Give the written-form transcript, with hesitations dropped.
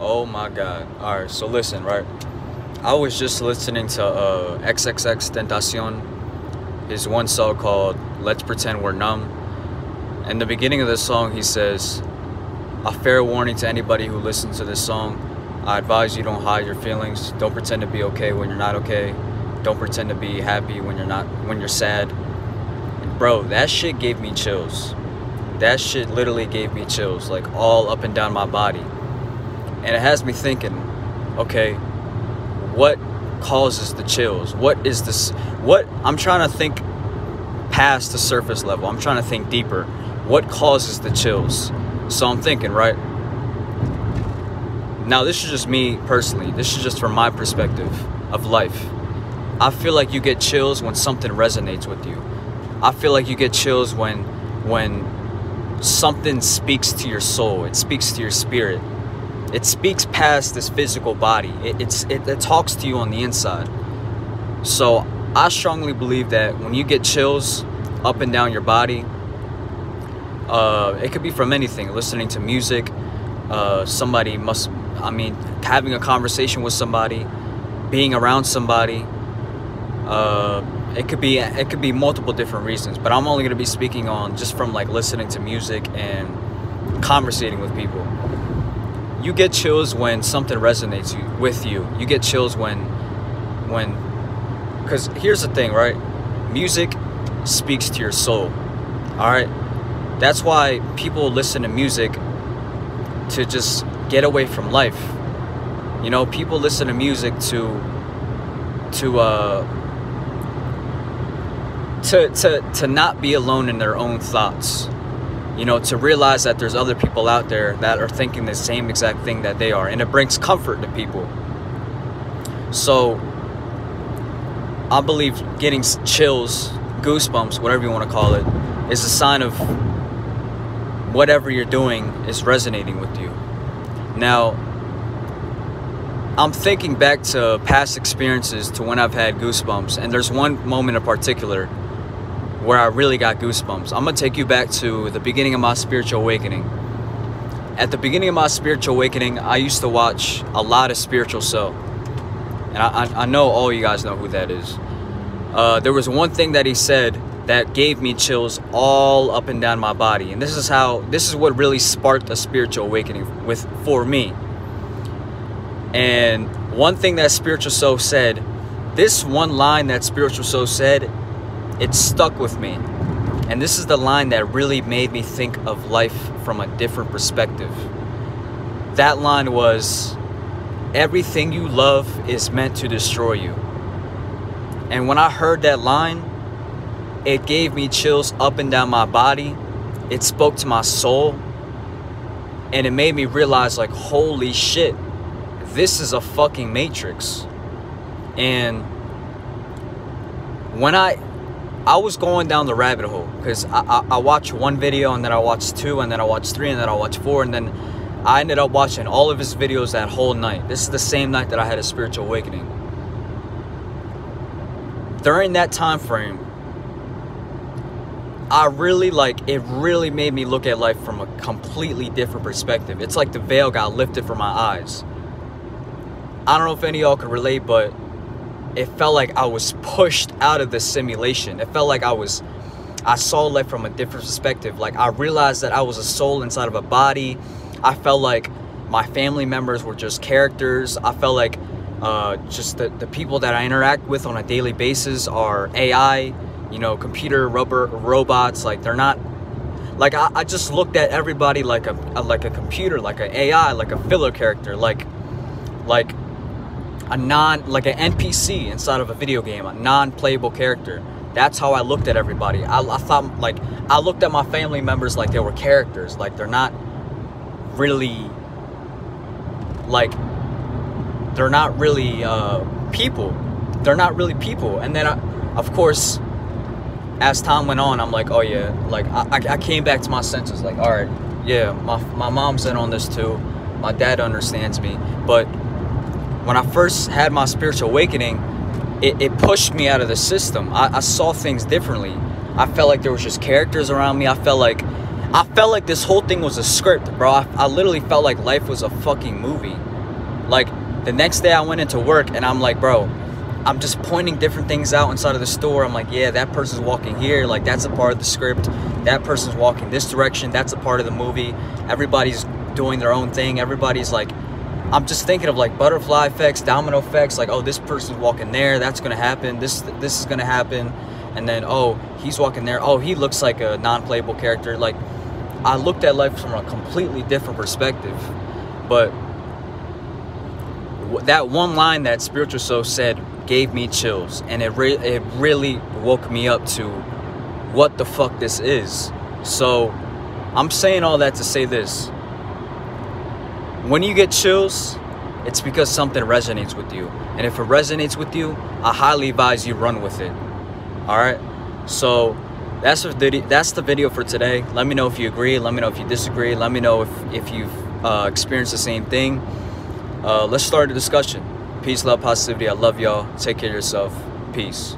Oh my god. Alright, so listen, right? I was just listening to XXX Tentacion, his one song called Let's Pretend We're Numb. In the beginning of the song, he says, "A fair warning to anybody who listens to this song. I advise you don't hide your feelings. Don't pretend to be okay when you're not okay. Don't pretend to be happy when you're sad." Bro, that shit gave me chills. That shit literally gave me chills, like all up and down my body. And it has me thinking, okay, what causes the chills? What is this? What I'm trying to think past the surface level. I'm trying to think deeper. What causes the chills? So I'm thinking, right? Now, this is just me personally. This is just from my perspective of life. I feel like you get chills when something resonates with you. I feel like you get chills when something speaks to your soul. It speaks to your spirit. It speaks past this physical body. It talks to you on the inside. So I strongly believe that when you get chills up and down your body, it could be from anything. Listening to music, having a conversation with somebody, being around somebody. It could be multiple different reasons, but I'm only going to be speaking on just from like listening to music and conversating with people. You get chills when something resonates with you. You get chills because here's the thing, right? Music speaks to your soul. All right. That's why people listen to music to just get away from life. You know, people listen to music to not be alone in their own thoughts. You know, to realize that there's other people out there that are thinking the same exact thing that they are, and it brings comfort to people. So I believe getting chills, goosebumps, whatever you want to call it, is a sign of whatever you're doing is resonating with you. Now, I'm thinking back to past experiences to when I've had goosebumps, and there's one moment in particular where I really got goosebumps. I'm gonna take you back to the beginning of my spiritual awakening. At the beginning of my spiritual awakening, I used to watch a lot of Spiritual Soul, and I know all you guys know who that is. There was one thing that he said that gave me chills all up and down my body, and this is what really sparked a spiritual awakening for me. And one thing that Spiritual Soul said, this one line that Spiritual Soul said, it stuck with me. And this is the line that really made me think of life from a different perspective. That line was, "Everything you love is meant to destroy you." And when I heard that line, it gave me chills up and down my body. It spoke to my soul. And it made me realize, like, holy shit, this is a fucking matrix. And when I was going down the rabbit hole, because I watched one video, and then I watched two, and then I watched three, and then I watched four, and then I ended up watching all of his videos that whole night. This is the same night that I had a spiritual awakening. During that time frame, it really made me look at life from a completely different perspective. It's like the veil got lifted from my eyes. I don't know if any of y'all could relate, but it felt like I was pushed out of the simulation. It felt like I saw life from a different perspective. Like, I realized that I was a soul inside of a body. I felt like my family members were just characters. I felt like just the people that I interact with on a daily basis are AI, you know, computer robots. Like, they're not, like, I just looked at everybody like a computer, like an AI, like a filler character, like an NPC inside of a video game, a non-playable character. That's how I looked at everybody. I thought, like, I looked at my family members like they were characters. Like, they're not really, people. They're not really people. And then, of course, as time went on, I'm like, oh yeah, like, I came back to my senses. Like, all right, yeah, my mom's in on this too. My dad understands me. But when I first had my spiritual awakening, it pushed me out of the system. I saw things differently. I felt like there was just characters around me. I felt like this whole thing was a script, bro. I literally felt like life was a fucking movie. Like, the next day I went into work and I'm like, bro, I'm just pointing different things out inside of the store. I'm like, yeah, that person's walking here. Like, that's a part of the script. That person's walking this direction. That's a part of the movie. Everybody's doing their own thing. Everybody's like, I'm just thinking of like butterfly effects, domino effects. Like, oh, this person's walking there. That's going to happen. This is going to happen. And then, oh, he's walking there. Oh, he looks like a non-playable character. Like, I looked at life from a completely different perspective. But that one line that Spiritual Soul said gave me chills, and it really woke me up to what the fuck this is. So I'm saying all that to say this: when you get chills, it's because something resonates with you, and if it resonates with you, I highly advise you run with it. All right, so that's the video for today. Let me know if you agree. Let me know if you disagree. Let me know if you've experienced the same thing. Let's start a discussion. Peace, love, positivity. I love y'all. Take care of yourself. Peace.